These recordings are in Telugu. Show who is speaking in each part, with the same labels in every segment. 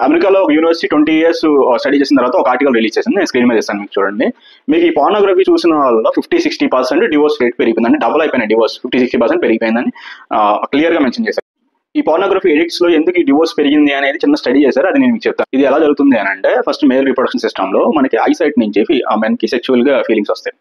Speaker 1: అమెరికాలో ఒక యూనివర్సిటీ 20 ఇయర్స్ స్టడీ చేసిన తర్వాత ఒక ఆర్టికల్ రిలీజ్ చేసింది. నేను స్క్రీన్ మీద ఇస్తాను మీకు చూడండి. మీకు ఈ పోర్నోగ్రఫీ చూసిన వాళ్ళలో 50-60% డివోర్స్ రేట్ పెరిగిపోయింది, అంటే డబుల్ అయిపోయిన డివోర్స్ 50-60% పెరిగిపోయిందని క్లియర్గా మెన్షన్ చేశారు. ఈ పోర్నోగ్రఫీ ఎడిక్ట్స్ లో ఎందుకు ఈ డివోర్స్ పెరిగింది అనేది చిన్న స్టడీ చేశారు, అది నేను మీకు చెప్తాను. ఇది ఎలా జరుగుతుంది అని అంటే, ఫస్ట్ మేల్ రిప్రొడక్షన్ సిస్టమ్ లో మనకి ఐసైట్ నుంచి ఆ మెన్ కి సెక్చువల్ గా ఫీలింగ్స్ వస్తాయి.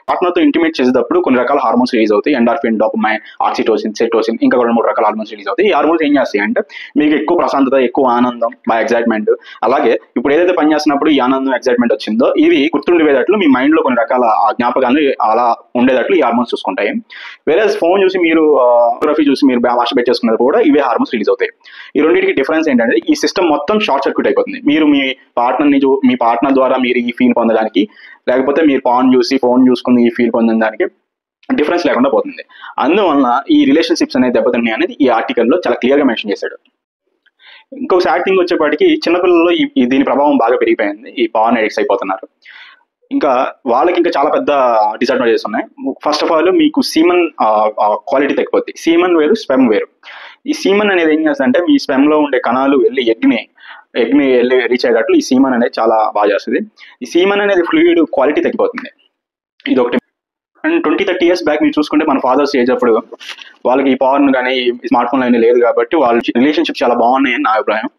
Speaker 1: పార్ట్నర్తో ఇంటిమేట్ చేసేటప్పుడు కొన్ని రకాల హార్మోన్స్ రిలీజ్ అవుతాయి. ఎండార్ఫిన్, డోపమైన్, ఆక్సిటోసిన్, సెరోటోనిన్, ఇంకా 2-3 రకాల హార్మోన్స్ రిలీజ్ అవుతాయి. ఈ హార్మోన్స్ ఏం చేస్తాయి అంటే మీకు ఎక్కువ ప్రశాంతత, ఎక్కువ ఆనందం, బాగా ఎక్సైట్మెంట్. అలాగే ఇప్పుడు ఏదైతే పని చేస్తున్నప్పుడు ఈ ఆనందం, ఎక్సైట్మెంట్ వచ్చిందో ఇవి గుర్తుండిపోయేటట్లు మీ మైండ్ లో కొన్ని రకాల జ్ఞాపకాలు అలా ఉండేటట్లు ఈ హార్మోన్స్ చూసుకుంటాయి. వేరే ఫోన్ చూసి మీరు ఫోటోగ్రఫీ చూసి మీరు భాష పెట్టేసుకున్నది కూడా ఇవే హార్మోన్స్ రిలీజ్ అవుతాయి. ఈ రెండింటికి డిఫరెన్స్ ఏంటంటే ఈ సిస్టమ్ మొత్తం షార్ట్ సర్క్యూట్ అయిపోతుంది. మీరు మీ పార్ట్నర్ ద్వారా మీరు ఈ ఫీల్ పొందడానికి, లేకపోతే మీరు ఫోన్ చూసుకుని ఈ ఫీల్ పొందడానికి డిఫరెన్స్ లేకుండా పోతుంది. అందువల్ల ఈ రిలేషన్షిప్స్ అనేది దెబ్బతిన్నాయి అనేది ఈ ఆర్టికల్లో చాలా క్లియర్గా మెన్షన్ చేశాడు. ఇంకొక సాడ్ థింగ్ వచ్చేపాటికి చిన్నపిల్లల్లో దీని ప్రభావం బాగా పెరిగిపోయింది. ఈ పార్న్ ఎడిక్ట్స్ అయిపోతున్నారు. ఇంకా వాళ్ళకి ఇంకా చాలా పెద్ద డిసడ్వాంటేజెస్ ఉన్నాయి. ఫస్ట్ ఆఫ్ ఆల్ మీకు సీమన్ క్వాలిటీ తగ్గిపోద్ది. సీమన్ వేరు, స్పెమ్ వేరు. ఈ సీమన్ అనేది ఏం చేస్తుందంటే మీ స్పెమ్ లో ఉండే కణాలు వెళ్ళి ఎగ్ని వెళ్ళి రీచ్ అయ్యేటట్లు ఈ సీమన్ అనేది చాలా బాగా చేస్తుంది. ఈ సీమన్ అనేది ఫ్లూయిడ్ క్వాలిటీ తగ్గిపోతుంది. ఇది ఒకటి. అండ్ 20-30 ఇయర్స్ బ్యాక్ మీరు చూసుకుంటే మన ఫాదర్స్ ఏజ్ అప్పుడు వాళ్ళకి ఈ పార్న్ కానీ స్మార్ట్ ఫోన్ అనేది లేదు కాబట్టి వాళ్ళ రిలేషన్షిప్ చాలా బాగున్నాయని నా అభిప్రాయం.